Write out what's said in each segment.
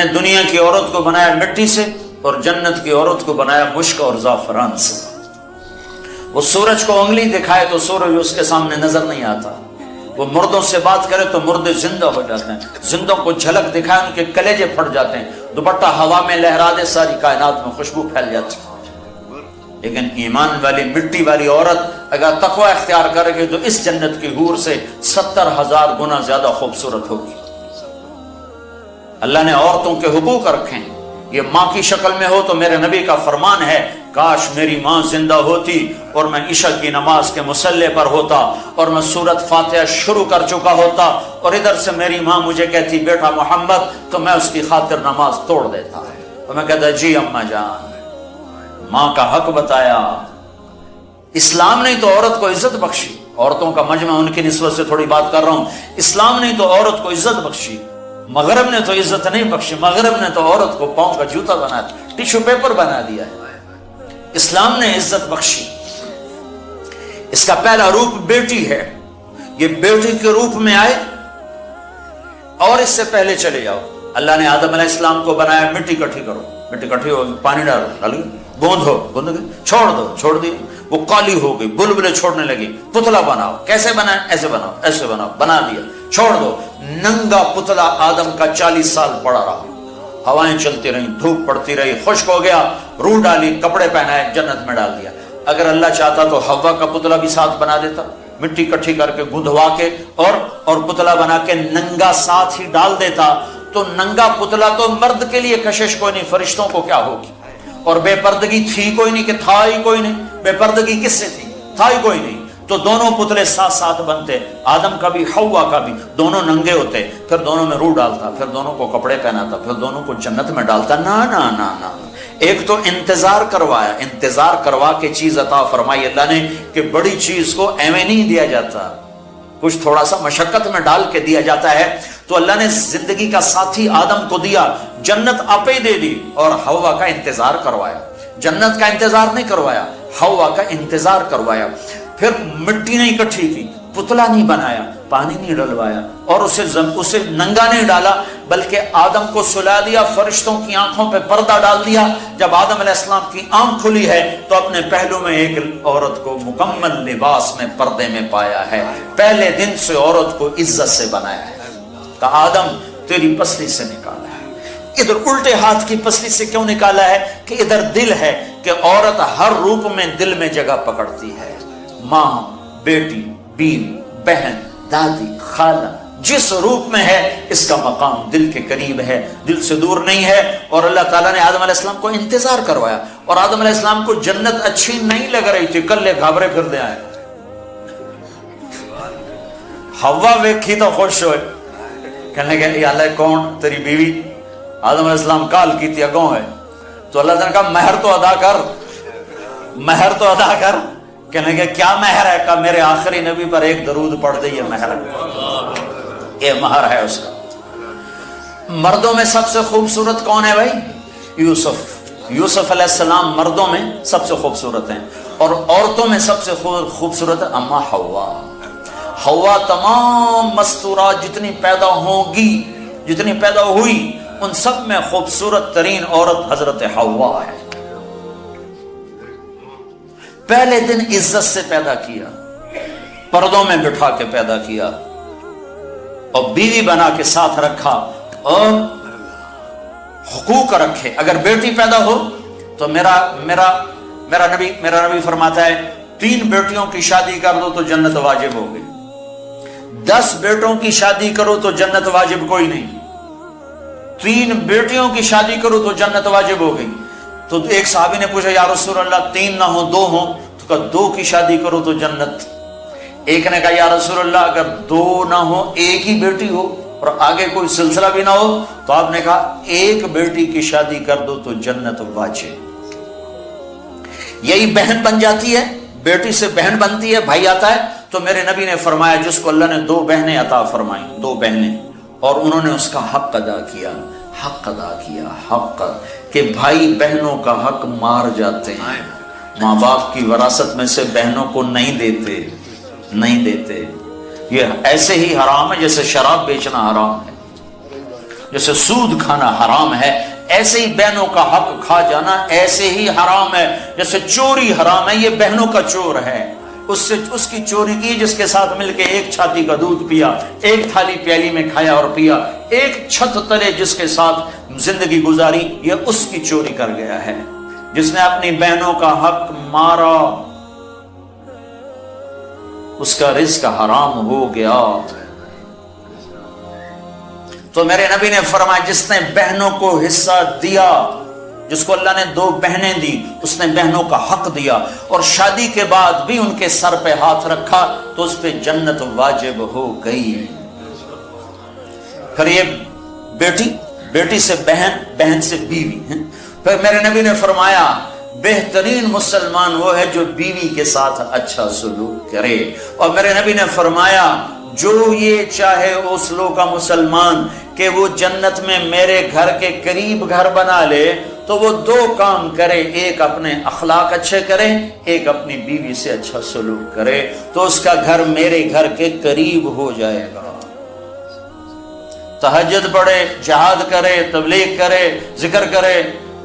نے دنیا کی عورت کو بنایا مٹی سے اور جنت کی عورت کو بنایا مشک اور زعفران سے۔ وہ سورج کو انگلی دکھائے تو سورج اس کے سامنے نظر نہیں آتا، وہ مردوں سے بات کرے تو مردے زندہ ہو جاتے ہیں، زندوں کو جھلک دکھائے ان کے کلیجے پھٹ جاتے ہیں، دوپٹہ ہوا میں لہرا دے ساری کائنات میں خوشبو پھیل جاتی ہے۔ لیکن ایمان والی مٹی والی عورت اگر تقوی اختیار کرے گی تو اس جنت کی حور سے 70,000 گنا زیادہ خوبصورت ہوگی۔ اللہ نے عورتوں کے حقوق رکھے ہیں، یہ ماں کی شکل میں ہو تو میرے نبی کا فرمان ہے کاش میری ماں زندہ ہوتی اور میں عشاء کی نماز کے مصلی پر ہوتا اور میں سورۃ فاتحہ شروع کر چکا ہوتا اور ادھر سے میری ماں مجھے کہتی بیٹا محمد، تو میں اس کی خاطر نماز توڑ دیتا تو میں کہتا جی اماں جان۔ ماں کا حق بتایا۔ اسلام نے تو عورت کو عزت بخشی، عورتوں کا مجمع ان کی نسبت سے تھوڑی بات کر رہا ہوں، اسلام نے تو عورت کو عزت بخشی، مغرب نے تو عزت نہیں بخشی، مغرب نے تو عورت کو پاؤں کا جوتا بنا دیا، ٹیشو پیپر بنا دیا ہے۔ اسلام نے عزت بخشی۔ اس کا پہلا روپ بیٹی ہے، یہ بیٹی کے روپ میں آئے اور اس سے پہلے چلے جاؤ۔ اللہ نے آدم علیہ السلام کو بنایا مٹی اکٹھی کرو، مٹی اکٹھی ہو پانی ڈالو، گوندھو، چھوڑ دو، چھوڑ دی، وہ کالی ہو گئی، بلبلے چھوڑنے لگی، پتلا بناؤ، کیسے بنائے؟ ایسے بناؤ، ایسے بناؤ، بنا دیا، چھوڑ دو۔ ننگا پتلا آدم کا 40 سال پڑا رہا، ہوائیں چلتی رہیں، دھوپ پڑتی رہی، خشک ہو گیا، روح ڈالی، کپڑے پہنائے، جنت میں ڈال دیا۔ اگر اللہ چاہتا تو حوا کا پتلا بھی ساتھ بنا دیتا، مٹی اکٹھی کر کے گندھوا کے اور پتلا بنا کے ننگا ساتھ ہی ڈال دیتا، تو ننگا پتلا تو مرد کے لیے کشش کوئی نہیں، فرشتوں کو کیا ہوگی؟ اور بے پردگی تھی کوئی نہیں کہ تھا ہی کوئی نہیں، بے پردگی کس سے تھی؟ تھا ہی کوئی نہیں، تو دونوں پتلے ساتھ ساتھ بنتے، آدم کا بھی حوا کا بھی، دونوں ننگے ہوتے، پھر دونوں میں روح ڈالتا، پھر دونوں کو کپڑے پہناتا، پھر دونوں کو جنت میں ڈالتا۔ نا نا نا نا، ایک تو انتظار کروایا، انتظار کروا کے چیز عطا فرمائی اللہ نے کہ بڑی چیز کو ایویں نہیں دیا جاتا، کچھ تھوڑا سا مشقت میں ڈال کے دیا جاتا ہے۔ تو اللہ نے زندگی کا ساتھی آدم کو دیا، جنت آپ ہی دے دی، اور حوا کا انتظار کروایا، جنت کا انتظار نہیں کروایا، حوا کا انتظار کروایا۔ پھر مٹی نہیں اکٹھی کی، پتلا نہیں بنایا، پانی نہیں ڈلوایا، اور اسے ننگا نہیں ڈالا، بلکہ آدم کو سلا دیا، فرشتوں کی آنکھوں پہ پردہ ڈال دیا۔ جب آدم علیہ السلام کی آنکھ کھلی ہے تو اپنے پہلو میں ایک عورت کو مکمل لباس میں پردے میں پایا ہے۔ پہلے دن سے عورت کو عزت سے بنایا ہے، کہا آدم تیری پسلی سے نکالا ہے۔ ادھر الٹے ہاتھ کی پسلی سے کیوں نکالا ہے؟ کہ ادھر دل ہے، کہ عورت ہر روپ میں دل میں جگہ پکڑتی ہے، ماں، بیٹی، بیوی، بہن، دادی، خالہ، جس روپ میں ہے اس کا مقام دل کے قریب ہے، دل سے دور نہیں ہے۔ اور اللہ تعالیٰ نے آدم علیہ السلام کو انتظار کروایا، اور آدم علیہ السلام کو جنت اچھی نہیں لگ رہی تھی، کلے گھابرے پھر دے آئے، حوا ویکھی تو خوش ہوئے، کہنے لگے اے اللہ کون تیری بیوی؟ آدم علیہ السلام کال کی تھی اگوں ہے، تو اللہ تعالیٰ نے کہا مہر تو ادا کر، مہر تو ادا کر۔ کہنے لگے کیا مہر ہے؟ کہا میرے آخری نبی پر ایک درود پڑھ دے، یہ مہر ہے، یہ مہر ہے اس کا۔ مردوں میں سب سے خوبصورت کون ہے بھائی؟ یوسف علیہ السلام مردوں میں سب سے خوبصورت ہیں، اور عورتوں میں سب سے خوبصورت ہے اما حوا۔ حوا تمام مستورات جتنی پیدا ہوں گی، جتنی پیدا ہوئی، ان سب میں خوبصورت ترین عورت حضرت حوا ہے۔ پہلے دن عزت سے پیدا کیا، پردوں میں بٹھا کے پیدا کیا، اور بیوی بنا کے ساتھ رکھا، اور حقوق رکھے۔ اگر بیٹی پیدا ہو تو میرا نبی فرماتا ہے 3 بیٹیوں کی شادی کر دو تو جنت واجب ہو گئی، 10 بیٹوں کی شادی کرو تو جنت واجب کوئی نہیں، 3 بیٹیوں کی شادی کرو تو جنت واجب ہو گئی۔ تو ایک صحابی نے پوچھا یا رسول اللہ 3 نہ ہو 2 ہوں؟ تو کہا 2 کی شادی کرو تو جنت۔ ایک نے کہا یا رسول اللہ اگر 2 نہ ہو، ایک ہی بیٹی ہو اور آگے کوئی سلسلہ بھی نہ ہو، تو آپ نے کہا 1 بیٹی کی شادی کر دو تو جنت واجب۔ یہی بہن بن جاتی ہے، بیٹی سے بہن بنتی ہے، بھائی آتا ہے۔ تو میرے نبی نے فرمایا جس کو اللہ نے 2 بہنیں عطا فرمائیں، 2 بہنیں، اور انہوں نے اس کا حق ادا کیا، حق ادا کیا، حق کہ بھائی بہنوں کا حق مار جاتے ہیں، ماں باپ کی وراثت میں سے بہنوں کو نہیں دیتے، نہیں دیتے۔ یہ ایسے ہی حرام ہے جیسے شراب بیچنا حرام ہے۔ جیسے سود کھانا حرام ہے، ایسے ہی بہنوں کا حق کھا جانا ایسے ہی حرام ہے، جیسے چوری حرام ہے، یہ بہنوں کا چور ہے، اس کی چوری کی جس کے ساتھ مل کے ایک چھاتی کا دودھ پیا، ایک تھالی پیالی میں کھایا اور پیا، ایک چھت تلے جس کے ساتھ زندگی گزاری، یہ اس کی چوری کر گیا ہے۔ جس نے اپنی بہنوں کا حق مارا اس کا رزق حرام ہو گیا۔ تو میرے نبی نے فرمایا جس نے بہنوں کو حصہ دیا، جس کو اللہ نے 2 بہنیں دی، اس نے بہنوں کا حق دیا اور شادی کے بعد بھی ان کے سر پہ ہاتھ رکھا تو اس پہ جنت واجب ہو گئی۔ پھر یہ بیٹی سے بہن، بہن سے بیوی۔ پھر میرے نبی نے فرمایا بہترین مسلمان وہ ہے جو بیوی کے ساتھ اچھا سلوک کرے، اور میرے نبی نے فرمایا جو یہ چاہے اس لوگ کا مسلمان کہ وہ جنت میں میرے گھر کے قریب گھر بنا لے تو وہ 2 کام کرے، ایک اپنے اخلاق اچھے کرے، ایک اپنی بیوی سے اچھا سلوک کرے، تو اس کا گھر میرے گھر کے قریب ہو جائے گا۔ تہجد پڑھے، جہاد کرے، تبلیغ کرے، ذکر کرے،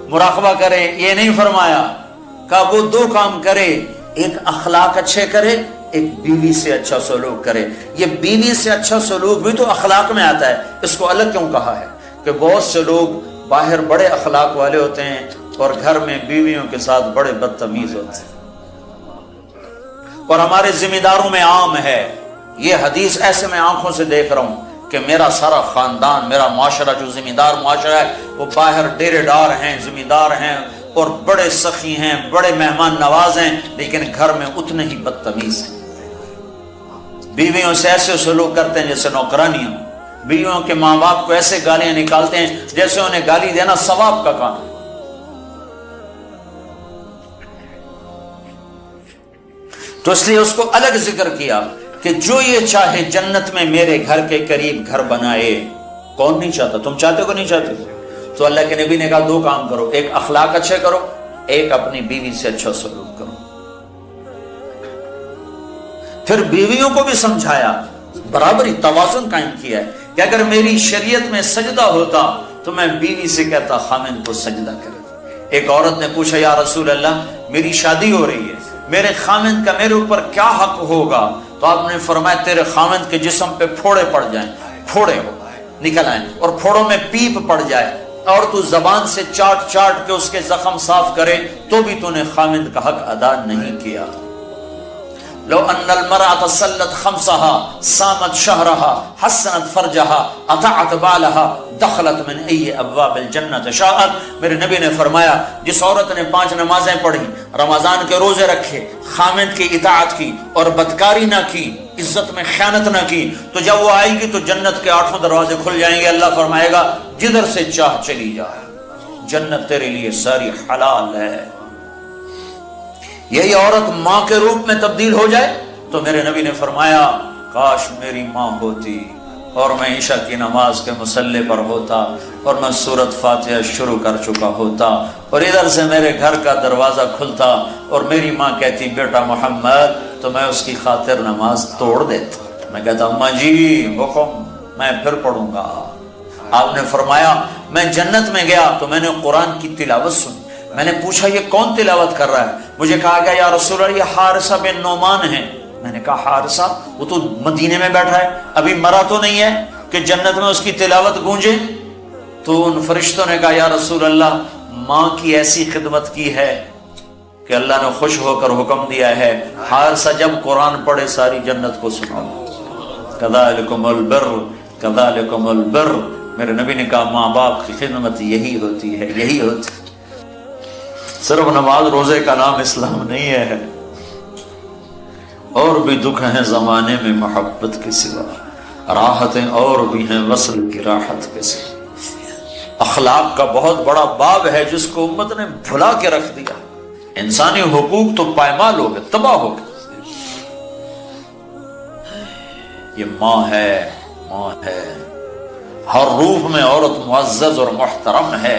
مراقبہ کرے، یہ نہیں فرمایا، کہ وہ 2 کام کرے، ایک اخلاق اچھے کرے، ایک بیوی سے اچھا سلوک کرے۔ یہ بیوی سے اچھا سلوک بھی تو اخلاق میں آتا ہے، اس کو الگ کیوں کہا ہے؟ کہ بہت سے لوگ باہر بڑے اخلاق والے ہوتے ہیں اور گھر میں بیویوں کے ساتھ بڑے بدتمیز ہوتے ہیں، اور ہمارے ذمہ داروں میں عام ہے یہ حدیث، ایسے میں آنکھوں سے دیکھ رہا ہوں کہ میرا سارا خاندان، میرا معاشرہ جو ذمہ دار معاشرہ ہے وہ باہر ڈیرے دار ہیں، ذمہ دار ہیں اور بڑے سخی ہیں، بڑے مہمان نواز ہیں، لیکن گھر میں اتنے ہی بدتمیز ہیں، بیویوں سے ایسے سلوک کرتے ہیں جیسے نوکرانیاں، بیویوں کے ماں باپ کو ایسے گالیاں نکالتے ہیں جیسے انہیں گالی دینا ثواب کا کام ہے۔ تو اس لیے اس کو الگ ذکر کیا کہ جو یہ چاہے جنت میں میرے گھر کے قریب گھر بنائے۔ کون نہیں چاہتا؟ تم چاہتے ہو کہ نہیں چاہتے؟ تو اللہ کے نبی نے کہا 2 کام کرو، ایک اخلاق اچھے کرو، ایک اپنی بیوی سے اچھا سلوک کرو۔ پھر بیویوں کو بھی سمجھایا، برابری، توازن قائم کیا ہے کہ اگر میری شریعت میں سجدہ ہوتا تو میں بیوی سے کہتا خامند کو سجدہ کرے۔ ایک عورت نے پوچھا یا رسول اللہ میری شادی ہو رہی ہے، میرے خامند کا میرے اوپر کیا حق ہوگا؟ تو آپ نے فرمایا تیرے خامند کے جسم پہ پھوڑے پڑ جائیں، پھوڑے نکل آئیں اور پھوڑوں میں پیپ پڑ جائے اور تو زبان سے چاٹ چاٹ کے اس کے زخم صاف کرے تو بھی تو نے خامند کا حق ادا نہیں کیا۔ لو ان المرأة صلت خمسها صامت شهرها حسنت فرجها اطاعت بالها دخلت من اي ابواب الجنة شاءت۔ میرے نبی نے فرمایا جس عورت نے 5 نمازیں پڑھی، رمضان کے روزے رکھے، خامند کی اطاعت کی اور بدکاری نہ کی، عزت میں خیانت نہ کی، تو جب وہ آئے گی تو جنت کے 8 دروازے کھل جائیں گے، اللہ فرمائے گا جدھر سے چاہ چلی جا، جنت تیرے لیے ساری حلال ہے۔ یہی عورت ماں کے روپ میں تبدیل ہو جائے تو میرے نبی نے فرمایا کاش میری ماں ہوتی اور میں عشاء کی نماز کے مصلی پر ہوتا اور میں سورۃ فاتحہ شروع کر چکا ہوتا اور ادھر سے میرے گھر کا دروازہ کھلتا اور میری ماں کہتی بیٹا محمد، تو میں اس کی خاطر نماز توڑ دیتا، میں کہتا اماں جی حکم، میں پھر پڑھوں گا۔ آپ نے فرمایا میں جنت میں گیا تو میں نے قرآن کی تلاوت سنی، میں نے پوچھا یہ کون تلاوت کر رہا ہے؟ مجھے کہا گیا یا رسول اللہ یہ حارثہ بن نعمان ہے۔ میں نے کہا حارثہ؟ وہ تو مدینے میں بیٹھا ہے، ابھی مرا تو نہیں ہے کہ جنت میں اس کی تلاوت گونجے؟ تو ان فرشتوں نے کہا یا رسول اللہ ماں کی ایسی خدمت کی ہے کہ اللہ نے خوش ہو کر حکم دیا ہے حارثہ جب قرآن پڑھے ساری جنت کو سناؤ۔ کذالکم البر کذالکم البر۔ میرے نبی نے کہا ماں باپ کی خدمت یہی ہوتی ہے، یہی ہوتی ہے۔ صرف نماز روزے کا نام اسلام نہیں ہے، اور بھی دکھ ہیں زمانے میں محبت کے سوا، راحتیں اور بھی ہیں وصل کی راحت کے سوا۔ اخلاق کا بہت بڑا باب ہے جس کو امت نے بھلا کے رکھ دیا، انسانی حقوق تو پائمال ہو گئے، تباہ ہو گئے۔ یہ ماں ہے، ماں ہے، ہر روح میں عورت معزز اور محترم ہے۔